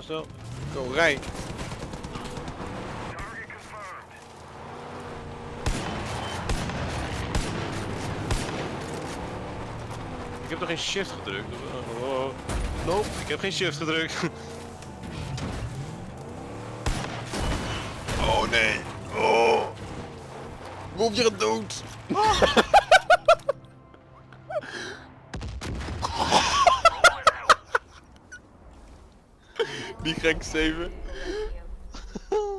Snel. Go, rij. Ik heb nog geen shift gedrukt. Oh. Nope, ik heb geen shift gedrukt. Oh nee. Oh. Bob, je gaat dood. Die gek 7.